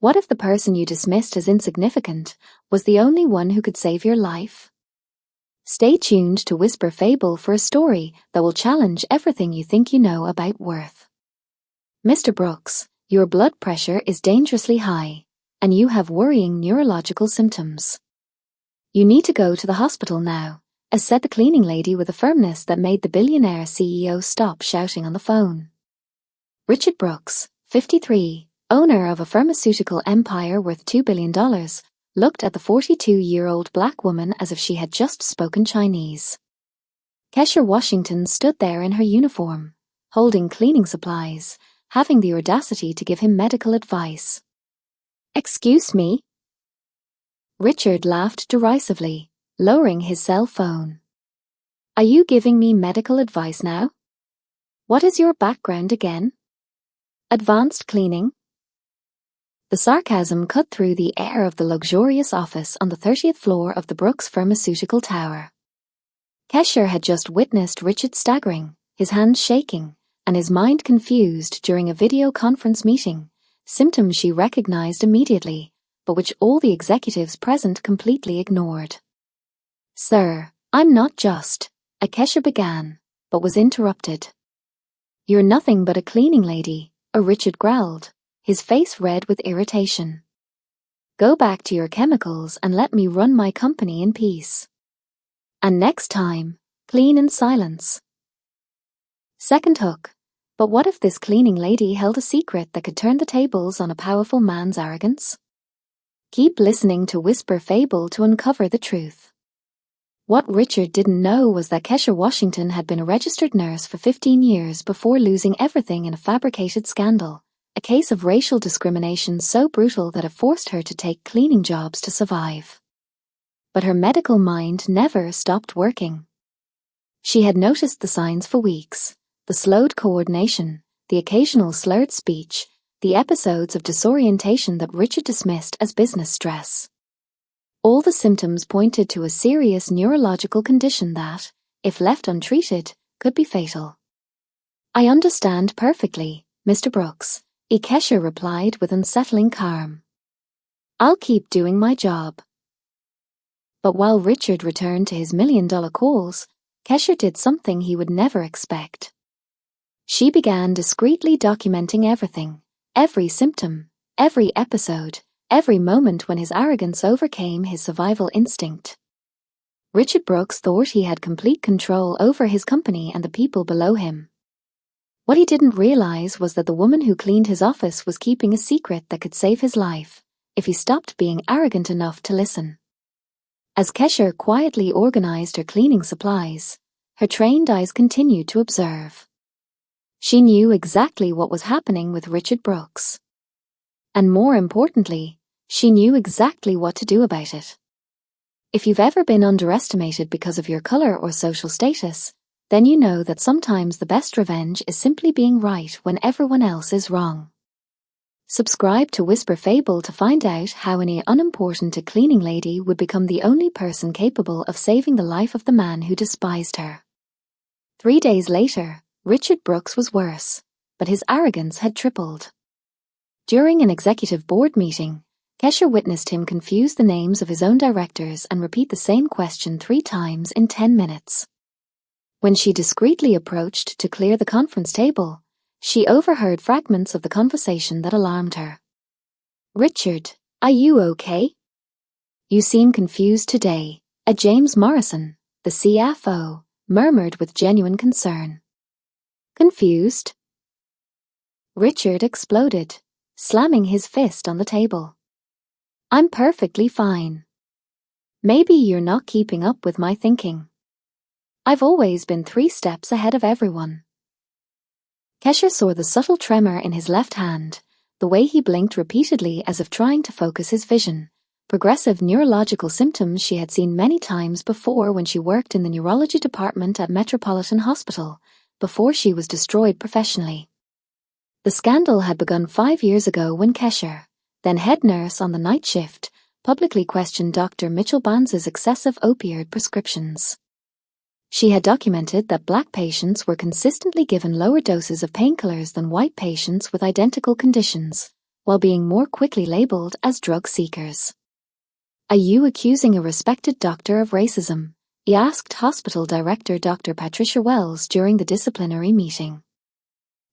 What if the person you dismissed as insignificant was the only one who could save your life? Stay tuned to Whisper Fable for a story that will challenge everything you think you know about worth. Mr. Brooks, your blood pressure is dangerously high, and you have worrying neurological symptoms. You need to go to the hospital now, as said the cleaning lady with a firmness that made the billionaire CEO stop shouting on the phone. Richard Brooks, 53, owner of a pharmaceutical empire worth $2 billion, looked at the 42-year-old black woman as if she had just spoken Chinese. Kesha Washington stood there in her uniform, holding cleaning supplies, having the audacity to give him medical advice. "Excuse me?" Richard laughed derisively, lowering his cell phone. "Are you giving me medical advice now? What is your background again? Advanced cleaning?" The sarcasm cut through the air of the luxurious office on the 30th floor of the Brooks Pharmaceutical Tower. Kesha had just witnessed Richard staggering, his hands shaking, and his mind confused during a video conference meeting, symptoms she recognized immediately, but which all the executives present completely ignored. "Sir, I'm not just," Kesha began, but was interrupted. "You're nothing but a cleaning lady," Richard growled, his face red with irritation. "Go back to your chemicals and let me run my company in peace. And next time, clean in silence." Second hook. But what if this cleaning lady held a secret that could turn the tables on a powerful man's arrogance? Keep listening to Whisper Fable to uncover the truth. What Richard didn't know was that Kesha Washington had been a registered nurse for 15 years before losing everything in a fabricated scandal, a case of racial discrimination so brutal that it forced her to take cleaning jobs to survive. But her medical mind never stopped working. She had noticed the signs for weeks: the slowed coordination, the occasional slurred speech, the episodes of disorientation that Richard dismissed as business stress. All the symptoms pointed to a serious neurological condition that, if left untreated, could be fatal. "I understand perfectly, Mr. Brooks," Kesha replied with unsettling calm. "I'll keep doing my job." But while Richard returned to his million-dollar calls, Kesha did something he would never expect. She began discreetly documenting everything, every symptom, every episode, every moment when his arrogance overcame his survival instinct. Richard Brooks thought he had complete control over his company and the people below him. What he didn't realize was that the woman who cleaned his office was keeping a secret that could save his life, if he stopped being arrogant enough to listen. As Kesha quietly organized her cleaning supplies, her trained eyes continued to observe. She knew exactly what was happening with Richard Brooks. And more importantly, she knew exactly what to do about it. If you've ever been underestimated because of your color or social status, then you know that sometimes the best revenge is simply being right when everyone else is wrong. Subscribe to Whisper Fable to find out how an unimportant cleaning lady would become the only person capable of saving the life of the man who despised her. 3 days later, Richard Brooks was worse, but his arrogance had tripled. During an executive board meeting, Kesha witnessed him confuse the names of his own directors and repeat the same question 3 times in 10 minutes. When she discreetly approached to clear the conference table, she overheard fragments of the conversation that alarmed her. "Richard, are you okay? You seem confused today," James Morrison, the CFO, murmured with genuine concern. "Confused?" Richard exploded, slamming his fist on the table. "I'm perfectly fine. Maybe you're not keeping up with my thinking. I've always been 3 steps ahead of everyone." Kesha saw the subtle tremor in his left hand, the way he blinked repeatedly as if trying to focus his vision, progressive neurological symptoms she had seen many times before when she worked in the neurology department at Metropolitan Hospital, before she was destroyed professionally. The scandal had begun 5 years ago when Kesha, then head nurse on the night shift, publicly questioned Dr. Mitchell Barnes's excessive opioid prescriptions. She had documented that black patients were consistently given lower doses of painkillers than white patients with identical conditions, while being more quickly labeled as drug seekers. "Are you accusing a respected doctor of racism?" he asked hospital director Dr. Patricia Wells during the disciplinary meeting.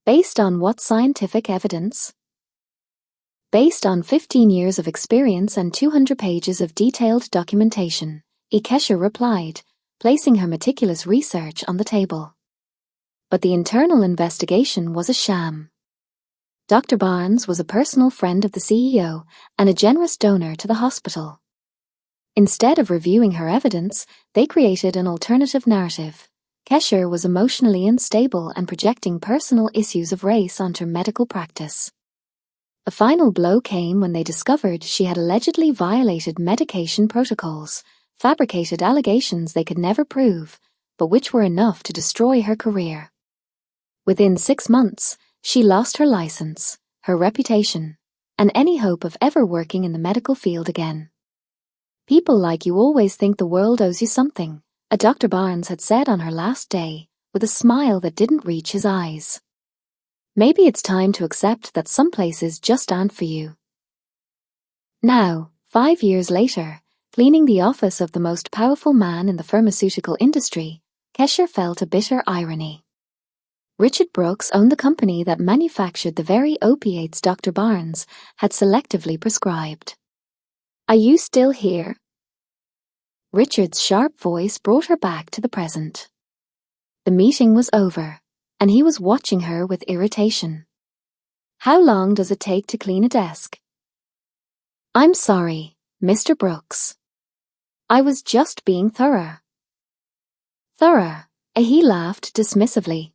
"Based on what scientific evidence?" "Based on 15 years of experience and 200 pages of detailed documentation," Kesher replied, placing her meticulous research on the table. But the internal investigation was a sham. Dr. Barnes was a personal friend of the CEO and a generous donor to the hospital. Instead of reviewing her evidence, they created an alternative narrative. Kesher was emotionally unstable and projecting personal issues of race onto medical practice. The final blow came when they discovered she had allegedly violated medication protocols, fabricated allegations they could never prove, but which were enough to destroy her career. Within 6 months, she lost her license, her reputation, and any hope of ever working in the medical field again. "People like you always think the world owes you something," a Dr. Barnes had said on her last day, with a smile that didn't reach his eyes. "Maybe it's time to accept that some places just aren't for you." Now, 5 years later, cleaning the office of the most powerful man in the pharmaceutical industry, Kesher felt a bitter irony. Richard Brooks owned the company that manufactured the very opiates Dr. Barnes had selectively prescribed. "Are you still here?" Richard's sharp voice brought her back to the present. The meeting was over, and he was watching her with irritation. "How long does it take to clean a desk?" "I'm sorry, Mr. Brooks. I was just being thorough." "Thorough?" He laughed dismissively.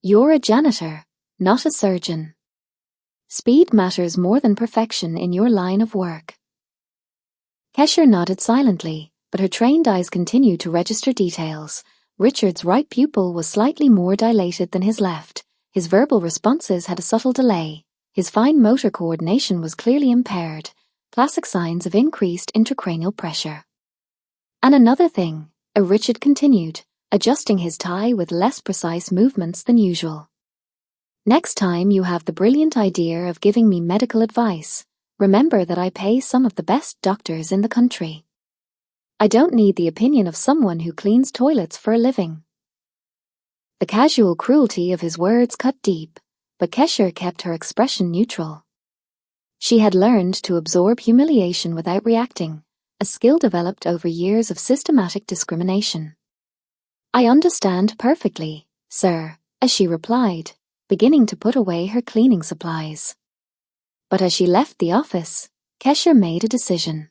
"You're a janitor, not a surgeon. Speed matters more than perfection in your line of work." Kesher nodded silently, but her trained eyes continued to register details. Richard's right pupil was slightly more dilated than his left. His verbal responses had a subtle delay. His fine motor coordination was clearly impaired, classic signs of increased intracranial pressure. "And another thing," Richard continued, adjusting his tie with less precise movements than usual. "Next time you have the brilliant idea of giving me medical advice, remember that I pay some of the best doctors in the country. I don't need the opinion of someone who cleans toilets for a living." The casual cruelty of his words cut deep, but Kesher kept her expression neutral. She had learned to absorb humiliation without reacting, a skill developed over years of systematic discrimination. "I understand perfectly, sir," as she replied, beginning to put away her cleaning supplies. But as she left the office, Kesher made a decision.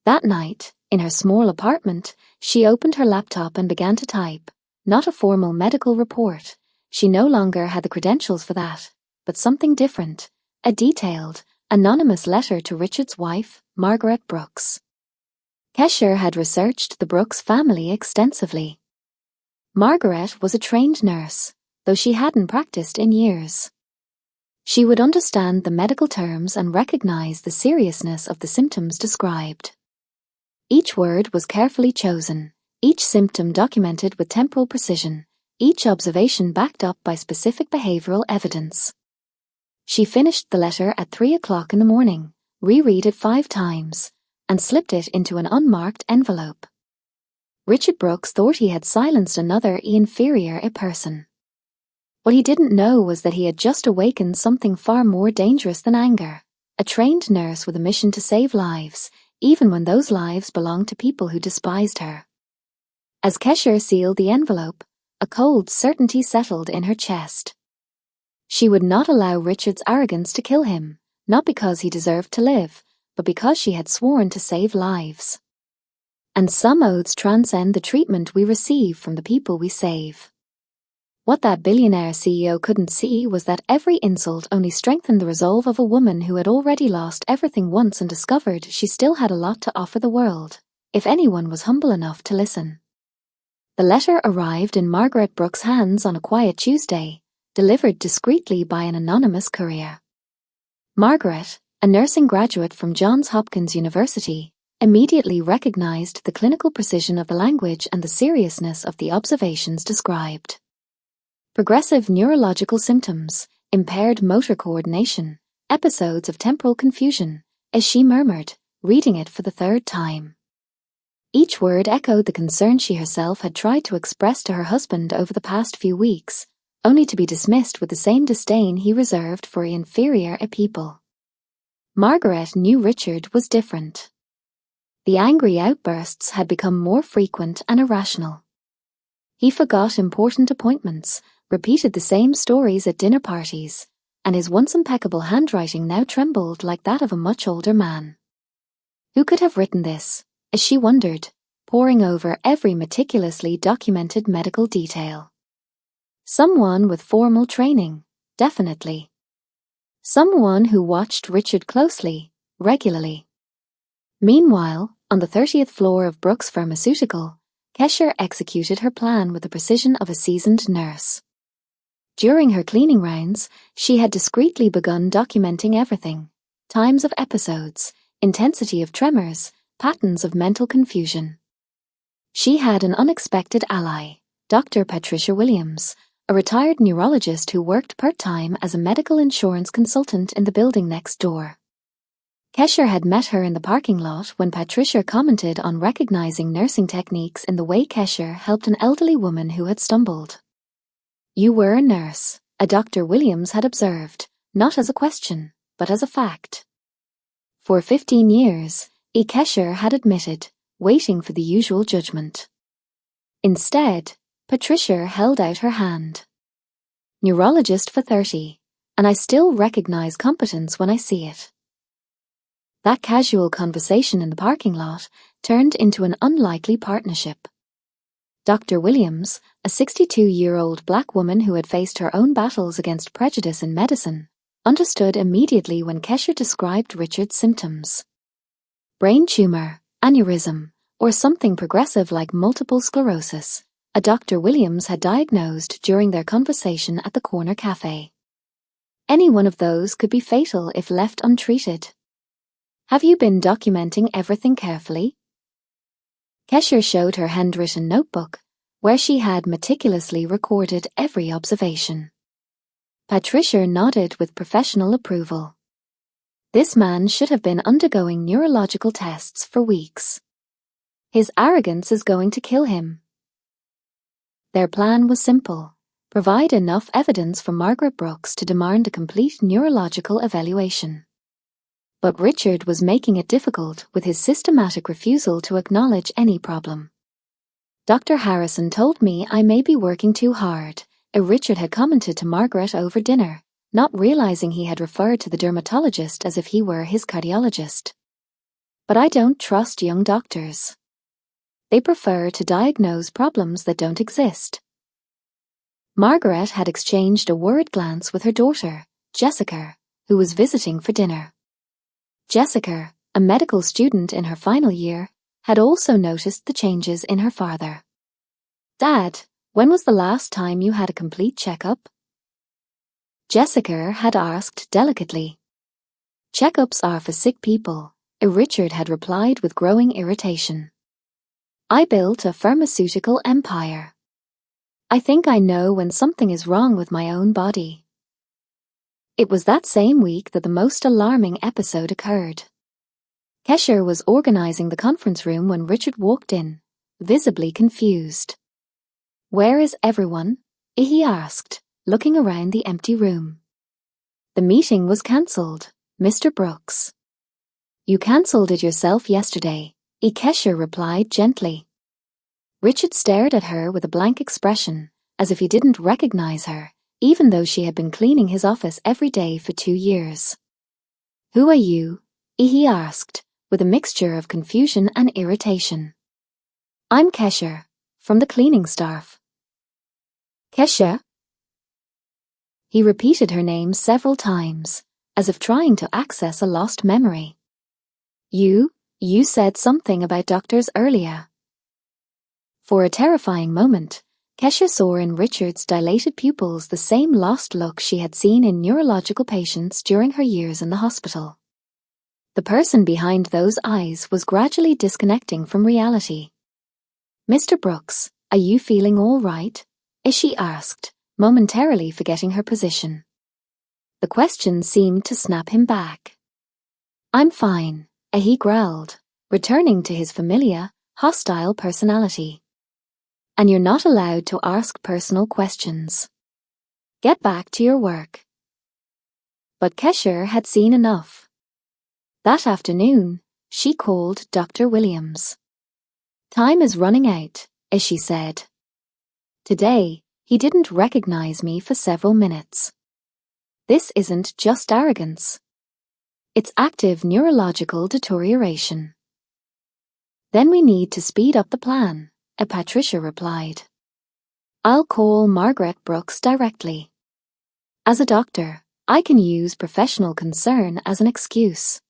That night, in her small apartment, she opened her laptop and began to type, not a formal medical report. She no longer had the credentials for that, but something different, a detailed, anonymous letter to Richard's wife, Margaret Brooks. Kesher had researched the Brooks family extensively. Margaret was a trained nurse, though she hadn't practiced in years. She would understand the medical terms and recognize the seriousness of the symptoms described. Each word was carefully chosen, each symptom documented with temporal precision, each observation backed up by specific behavioral evidence. She finished the letter at 3 o'clock in the morning, reread it 5 times, and slipped it into an unmarked envelope. Richard Brooks thought he had silenced another inferior person. What he didn't know was that he had just awakened something far more dangerous than anger, a trained nurse with a mission to save lives, even when those lives belonged to people who despised her. As Kesher sealed the envelope, a cold certainty settled in her chest. She would not allow Richard's arrogance to kill him, not because he deserved to live, but because she had sworn to save lives. And some oaths transcend the treatment we receive from the people we save. What that billionaire CEO couldn't see was that every insult only strengthened the resolve of a woman who had already lost everything once and discovered she still had a lot to offer the world, if anyone was humble enough to listen. The letter arrived in Margaret Brooks' hands on a quiet Tuesday, delivered discreetly by an anonymous courier. Margaret, a nursing graduate from Johns Hopkins University, immediately recognized the clinical precision of the language and the seriousness of the observations described. Progressive neurological symptoms, impaired motor coordination, episodes of temporal confusion, as she murmured, reading it for the third time. Each word echoed the concern she herself had tried to express to her husband over the past few weeks, only to be dismissed with the same disdain he reserved for inferior people. Margaret knew Richard was different. The angry outbursts had become more frequent and irrational. He forgot important appointments, repeated the same stories at dinner parties, and his once impeccable handwriting now trembled like that of a much older man. Who could have written this, as she wondered, poring over every meticulously documented medical detail? Someone with formal training, definitely. Someone who watched Richard closely, regularly. Meanwhile, on the 30th floor of Brooks Pharmaceutical, Kesher executed her plan with the precision of a seasoned nurse. During her cleaning rounds, she had discreetly begun documenting everything: times of episodes, intensity of tremors, patterns of mental confusion. She had an unexpected ally, Dr. Patricia Williams, a retired neurologist who worked part-time as a medical insurance consultant in the building next door. Kesher had met her in the parking lot when Patricia commented on recognizing nursing techniques in the way Kesher helped an elderly woman who had stumbled. "You were a nurse," a Dr. Williams had observed, not as a question, but as a fact. For 15 years, Kesher had admitted, waiting for the usual judgment. Instead, Patricia held out her hand. "Neurologist for 30, and I still recognize competence when I see it." That casual conversation in the parking lot turned into an unlikely partnership. Dr. Williams, a 62-year-old black woman who had faced her own battles against prejudice in medicine, understood immediately when Kesher described Richard's symptoms. Brain tumor, aneurysm, or something progressive like multiple sclerosis, a Dr. Williams had diagnosed during their conversation at the corner cafe. Any one of those could be fatal if left untreated. "Have you been documenting everything carefully?" Kesher showed her handwritten notebook, where she had meticulously recorded every observation. Patricia nodded with professional approval. This man should have been undergoing neurological tests for weeks. His arrogance is going to kill him. Their plan was simple: provide enough evidence for Margaret Brooks to demand a complete neurological evaluation. But Richard was making it difficult with his systematic refusal to acknowledge any problem. "Dr. Harrison told me I may be working too hard," Richard had commented to Margaret over dinner, not realizing he had referred to the dermatologist as if he were his cardiologist. "But I don't trust young doctors. They prefer to diagnose problems that don't exist." Margaret had exchanged a worried glance with her daughter, Jessica, who was visiting for dinner. Jessica, a medical student in her final year, had also noticed the changes in her father. "Dad, when was the last time you had a complete checkup?" Jessica had asked delicately. "Checkups are for sick people," Richard had replied with growing irritation. "I built a pharmaceutical empire. I think I know when something is wrong with my own body." It was that same week that the most alarming episode occurred. Kesher was organizing the conference room when Richard walked in, visibly confused. "Where is everyone?" he asked, looking around the empty room. "The meeting was cancelled, Mr. Brooks." "You cancelled it yourself yesterday," Kesher replied gently. Richard stared at her with a blank expression, as if he didn't recognize her, even though she had been cleaning his office every day for 2 years. "Who are you?" he asked, with a mixture of confusion and irritation. "I'm Kesher, from the cleaning staff." "Kesher?" He repeated her name several times, as if trying to access a lost memory. You said something about doctors earlier." For a terrifying moment, Kesher saw in Richard's dilated pupils the same lost look she had seen in neurological patients during her years in the hospital. The person behind those eyes was gradually disconnecting from reality. "Mr. Brooks, are you feeling all right?" she asked, momentarily forgetting her position. The question seemed to snap him back. "I'm fine," he growled, returning to his familiar, hostile personality. "And you're not allowed to ask personal questions. Get back to your work." But Kesher had seen enough. That afternoon, she called Dr. Williams. "Time is running out," as she said. "Today, he didn't recognize me for several minutes. This isn't just arrogance. It's active neurological deterioration." "Then we need to speed up the plan," Patricia replied. "I'll call Margaret Brooks directly. As a doctor, I can use professional concern as an excuse."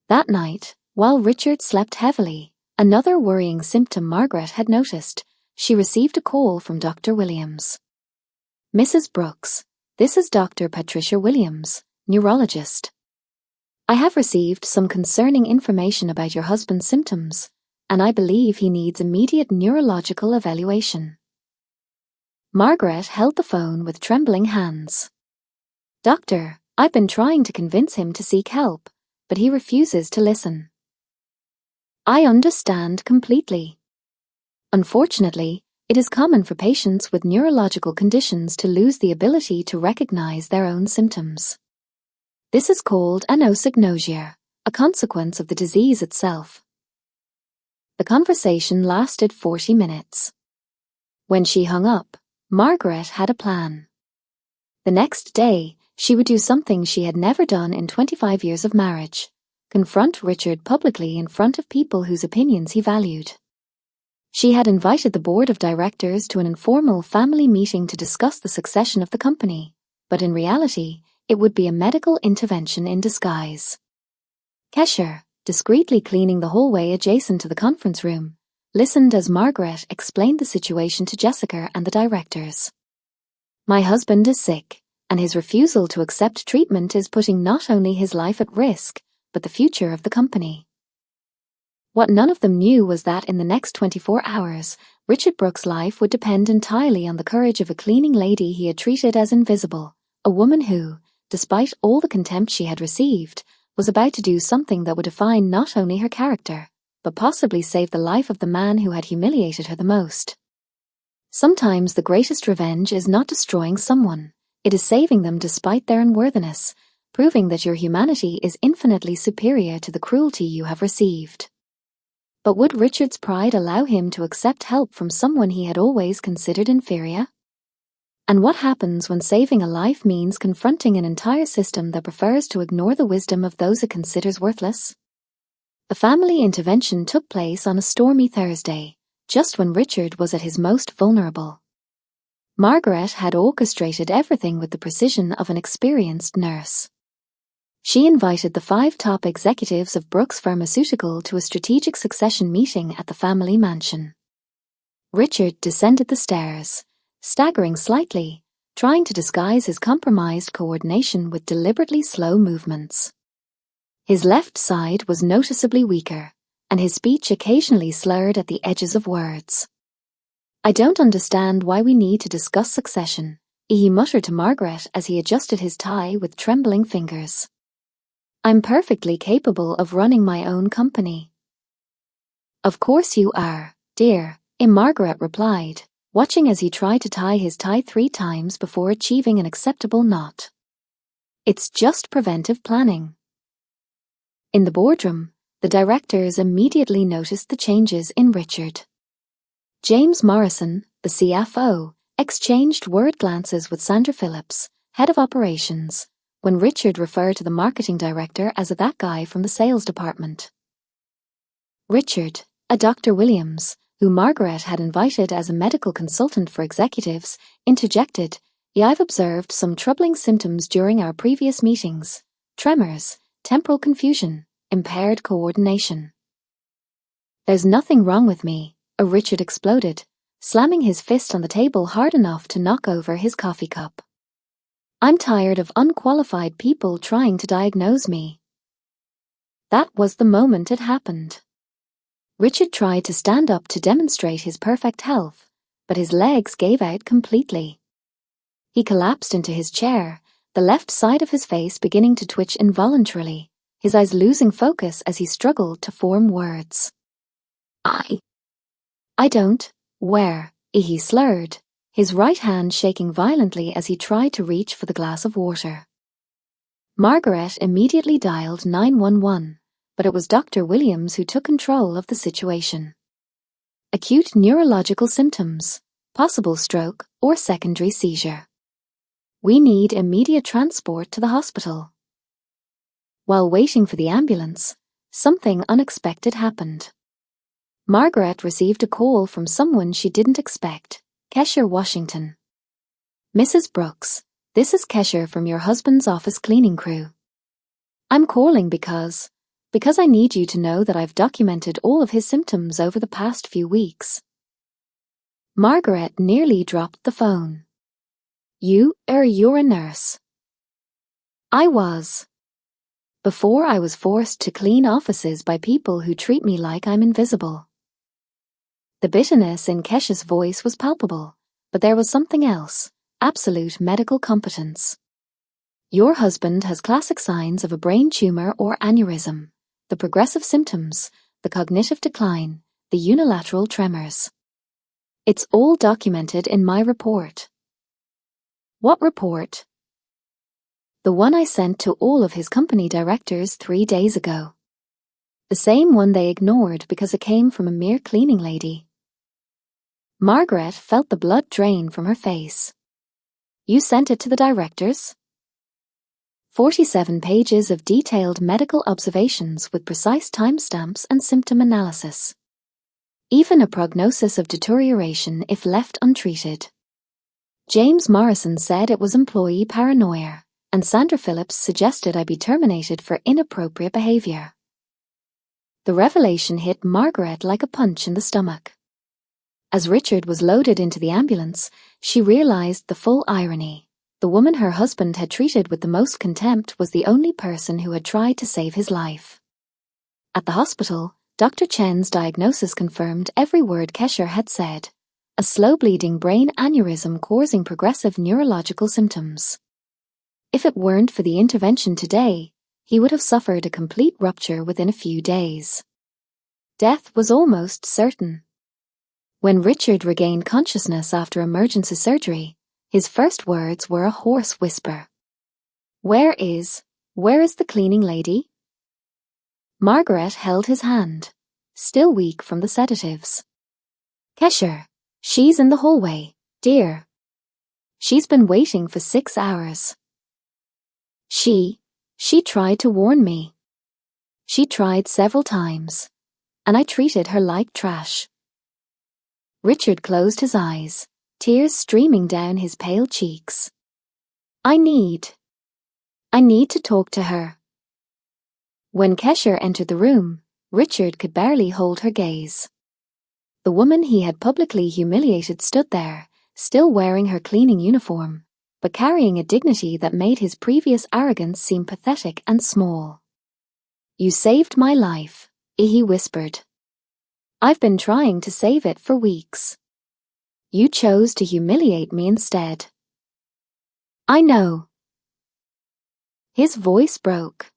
That night, while Richard slept heavily, another worrying symptom Margaret had noticed, she received a call from Dr. Williams. "Mrs. Brooks, this is Dr. Patricia Williams, neurologist. I have received some concerning information about your husband's symptoms, and I believe he needs immediate neurological evaluation." Margaret held the phone with trembling hands. "Doctor, I've been trying to convince him to seek help, but he refuses to listen." "I understand completely. Unfortunately, it is common for patients with neurological conditions to lose the ability to recognize their own symptoms. This is called anosognosia, a consequence of the disease itself." The conversation lasted 40 minutes. When she hung up, Margaret had a plan. The next day, she would do something she had never done in 25 years of marriage: confront Richard publicly in front of people whose opinions he valued. She had invited the board of directors to an informal family meeting to discuss the succession of the company, but in reality, it would be a medical intervention in disguise. Kesher, discreetly cleaning the hallway adjacent to the conference room, listened as Margaret explained the situation to Jessica and the directors. "My husband is sick, and his refusal to accept treatment is putting not only his life at risk, but the future of the company." What none of them knew was that in the next 24 hours, Richard Brooks' life would depend entirely on the courage of a cleaning lady he had treated as invisible, a woman who, despite all the contempt she had received, was about to do something that would define not only her character, but possibly save the life of the man who had humiliated her the most. Sometimes the greatest revenge is not destroying someone, it is saving them despite their unworthiness, proving that your humanity is infinitely superior to the cruelty you have received. But would Richard's pride allow him to accept help from someone he had always considered inferior? And what happens when saving a life means confronting an entire system that prefers to ignore the wisdom of those it considers worthless? The family intervention took place on a stormy Thursday, just when Richard was at his most vulnerable. Margaret had orchestrated everything with the precision of an experienced nurse. She invited the 5 top executives of Brooks Pharmaceutical to a strategic succession meeting at the family mansion. Richard descended the stairs, staggering slightly, trying to disguise his compromised coordination with deliberately slow movements. His left side was noticeably weaker, and his speech occasionally slurred at the edges of words. "I don't understand why we need to discuss succession," he muttered to Margaret as he adjusted his tie with trembling fingers. "I'm perfectly capable of running my own company." "Of course you are, dear," Margaret replied, watching as he tried to tie his tie 3 times before achieving an acceptable knot. "It's just preventive planning." In the boardroom, the directors immediately noticed the changes in Richard. James Morrison, the CFO, exchanged word glances with Sandra Phillips, head of operations, when Richard referred to the marketing director as that guy from the sales department. Richard, a Dr. Williams, who Margaret had invited as a medical consultant for executives, interjected, "I've observed some troubling symptoms during our previous meetings: tremors, temporal confusion, impaired coordination." "There's nothing wrong with me," Richard exploded, slamming his fist on the table hard enough to knock over his coffee cup. "I'm tired of unqualified people trying to diagnose me." That was the moment it happened. Richard tried to stand up to demonstrate his perfect health, but his legs gave out completely. He collapsed into his chair, the left side of his face beginning to twitch involuntarily, his eyes losing focus as he struggled to form words. I don't. Where? He slurred, his right hand shaking violently as he tried to reach for the glass of water. Margaret immediately dialed 911, but it was Dr. Williams who took control of the situation. Acute neurological symptoms, possible stroke or secondary seizure. We need immediate transport to the hospital. While waiting for the ambulance, something unexpected happened. Margaret received a call from someone she didn't expect, Kesher, Washington. Mrs. Brooks, this is Kesher from your husband's office cleaning crew. I'm calling because I need you to know that I've documented all of his symptoms over the past few weeks. Margaret nearly dropped the phone. You're a nurse. I was. Before I was forced to clean offices by people who treat me like I'm invisible. The bitterness in Kesha's voice was palpable, but there was something else, absolute medical competence. Your husband has classic signs of a brain tumor or aneurysm, the progressive symptoms, the cognitive decline, the unilateral tremors. It's all documented in my report. What report? The one I sent to all of his company directors 3 days ago. The same one they ignored because it came from a mere cleaning lady. Margaret felt the blood drain from her face. You sent it to the directors? 47 pages of detailed medical observations with precise timestamps and symptom analysis. Even a prognosis of deterioration if left untreated. James Morrison said it was employee paranoia, and Sandra Phillips suggested I be terminated for inappropriate behavior. The revelation hit Margaret like a punch in the stomach. As Richard was loaded into the ambulance, she realized the full irony. The woman her husband had treated with the most contempt was the only person who had tried to save his life. At the hospital, Dr. Chen's diagnosis confirmed every word Kesher had said. A slow-bleeding brain aneurysm causing progressive neurological symptoms. If it weren't for the intervention today, he would have suffered a complete rupture within a few days. Death was almost certain. When Richard regained consciousness after emergency surgery, his first words were a hoarse whisper. Where is the cleaning lady? Margaret held his hand, still weak from the sedatives. Kesher, she's in the hallway, dear. She's been waiting for 6 hours. She tried to warn me. She tried several times, and I treated her like trash. Richard closed his eyes, tears streaming down his pale cheeks. I need to talk to her. When Kesher entered the room, Richard could barely hold her gaze. The woman he had publicly humiliated stood there, still wearing her cleaning uniform, but carrying a dignity that made his previous arrogance seem pathetic and small. You saved my life, he whispered. I've been trying to save it for weeks. You chose to humiliate me instead. I know. His voice broke.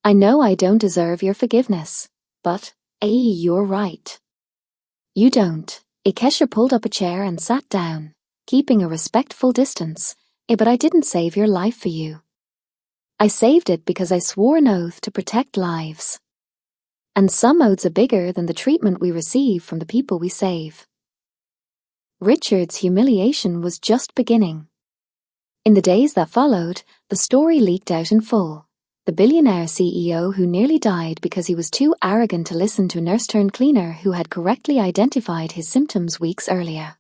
I know I don't deserve your forgiveness, but, you're right. You don't. Kesher pulled up a chair and sat down, keeping a respectful distance. But I didn't save your life for you. I saved it because I swore an oath to protect lives. And some oaths are bigger than the treatment we receive from the people we save. Richard's humiliation was just beginning. In the days that followed, the story leaked out in full. The Billionaire CEO who nearly died because he was too arrogant to listen to a nurse-turned-cleaner who had correctly identified his symptoms weeks earlier.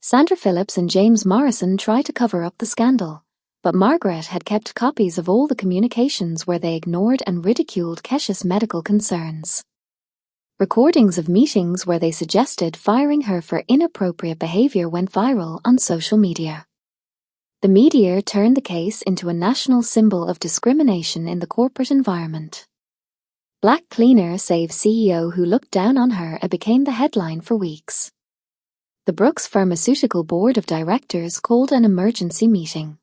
Sandra Phillips and James Morrison tried to cover up the scandal, but Margaret had kept copies of all the communications where they ignored and ridiculed Kesha's medical concerns. Recordings of meetings where they suggested firing her for inappropriate behavior went viral on social media. The media turned the case into a national symbol of discrimination in the corporate environment. Black cleaner saves CEO who looked down on her became the headline for weeks. The Brooks Pharmaceutical Board of Directors called an emergency meeting.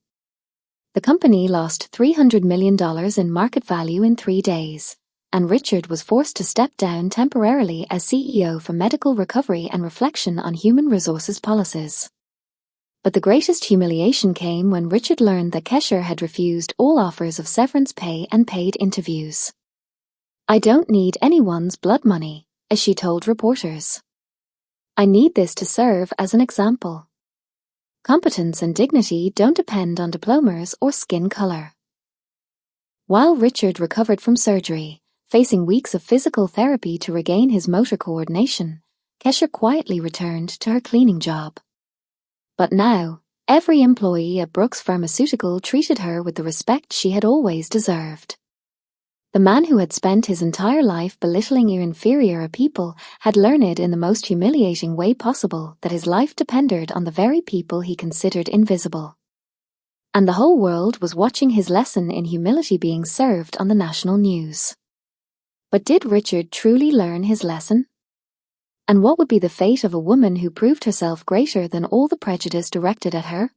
The company lost $300 million in market value in 3 days, and Richard was forced to step down temporarily as CEO for medical recovery and reflection on human resources policies. But the greatest humiliation came when Richard learned that Kesher had refused all offers of severance pay and paid interviews. "I don't need anyone's blood money," as she told reporters. "I need this to serve as an example. Competence and dignity don't depend on diplomas or skin color." While Richard recovered from surgery, facing weeks of physical therapy to regain his motor coordination, Kesher quietly returned to her cleaning job. But now, every employee at Brooks Pharmaceutical treated her with the respect she had always deserved. The man who had spent his entire life belittling inferior people had learned in the most humiliating way possible that his life depended on the very people he considered invisible. And the whole world was watching his lesson in humility being served on the national news. But did Richard truly learn his lesson? And what would be the fate of a woman who proved herself greater than all the prejudice directed at her?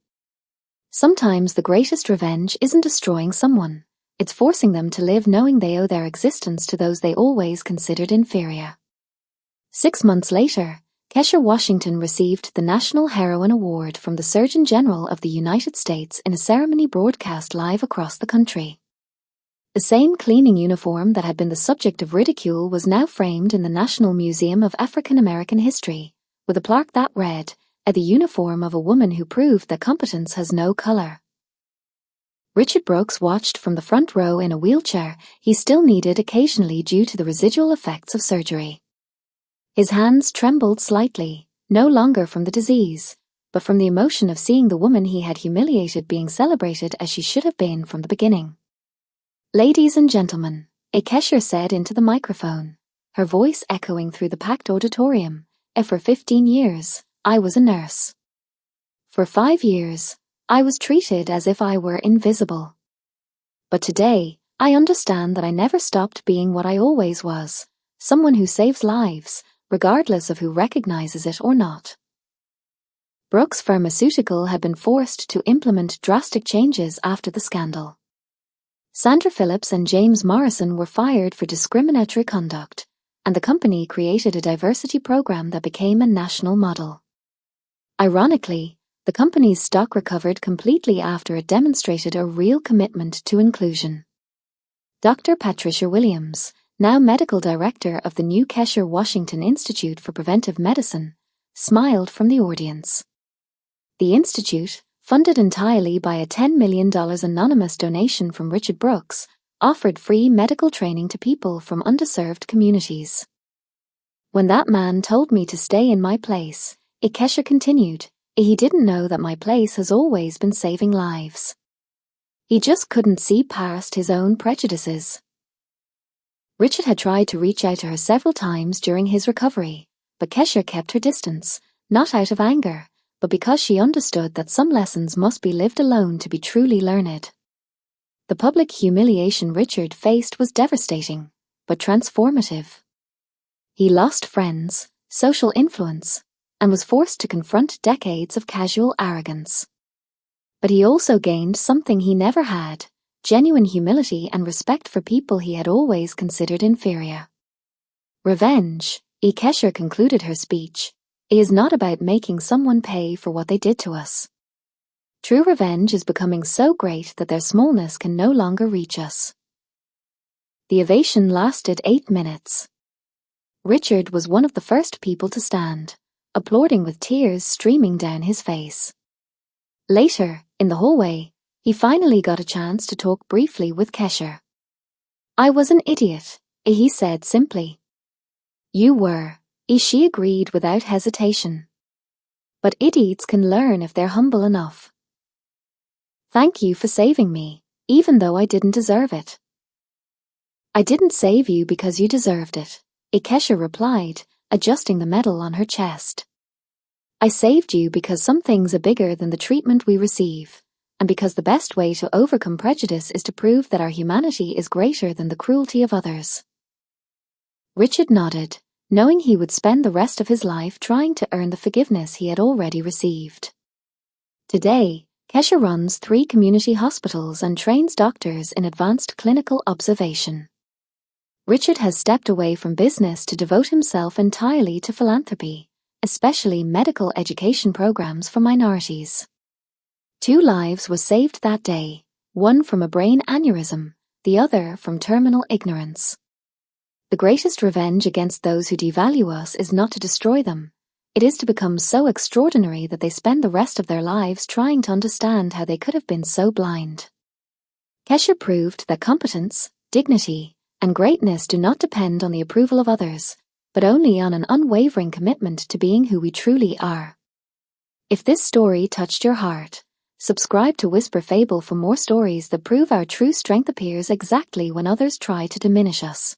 Sometimes the greatest revenge isn't destroying someone. It's forcing them to live knowing they owe their existence to those they always considered inferior. 6 months later, Kesher Washington received the National Heroine Award from the Surgeon General of the United States in a ceremony broadcast live across the country. The same cleaning uniform that had been the subject of ridicule was now framed in the National Museum of African American History, with a plaque that read, "The uniform of a woman who proved that competence has no color." Richard Brooks watched from the front row in a wheelchair he still needed occasionally due to the residual effects of surgery. His hands trembled slightly, no longer from the disease, but from the emotion of seeing the woman he had humiliated being celebrated as she should have been from the beginning. "Ladies and gentlemen," Kesher said into the microphone, her voice echoing through the packed auditorium, "For 15 years, I was a nurse. For 5 years, I was treated as if I were invisible. But today, I understand that I never stopped being what I always was, someone who saves lives, regardless of who recognizes it or not." Brooks Pharmaceutical had been forced to implement drastic changes after the scandal. Sandra Phillips and James Morrison were fired for discriminatory conduct, and the company created a diversity program that became a national model. Ironically, the company's stock recovered completely after it demonstrated a real commitment to inclusion. Dr. Patricia Williams, now medical director of the new Kesher Washington Institute for Preventive Medicine, smiled from the audience. The institute, funded entirely by a $10 million anonymous donation from Richard Brooks, offered free medical training to people from underserved communities. "When that man told me to stay in my place," Kesher continued, "he didn't know that my place has always been saving lives. He just couldn't see past his own prejudices." Richard had tried to reach out to her several times during his recovery, but Kesher kept her distance, not out of anger, but because she understood that some lessons must be lived alone to be truly learned. The public humiliation Richard faced was devastating, but transformative. He lost friends, social influence, and was forced to confront decades of casual arrogance. But he also gained something he never had: genuine humility and respect for people he had always considered inferior. "Revenge," Kesher concluded her speech, "is not about making someone pay for what they did to us. True revenge is becoming so great that their smallness can no longer reach us." The ovation lasted 8 minutes. Richard was one of the first people to stand, applauding with tears streaming down his face. Later, in the hallway, he finally got a chance to talk briefly with Kesher. "I was an idiot," he said simply. "You were," she agreed without hesitation. "But idiots can learn if they're humble enough. Thank you for saving me, even though I didn't deserve it." "I didn't save you because you deserved it," Kesher replied, adjusting the medal on her chest. "I saved you because some things are bigger than the treatment we receive, and because the best way to overcome prejudice is to prove that our humanity is greater than the cruelty of others." Richard nodded, knowing he would spend the rest of his life trying to earn the forgiveness he had already received. Today, Kesha runs 3 community hospitals and trains doctors in advanced clinical observation. Richard has stepped away from business to devote himself entirely to philanthropy, especially medical education programs for minorities. 2 lives were saved that day, one from a brain aneurysm, the other from terminal ignorance. The greatest revenge against those who devalue us is not to destroy them. It is to become so extraordinary that they spend the rest of their lives trying to understand how they could have been so blind. Kesha proved that competence, dignity, and greatness do not depend on the approval of others, but only on an unwavering commitment to being who we truly are. If this story touched your heart, subscribe to Whisper Fable for more stories that prove our true strength appears exactly when others try to diminish us.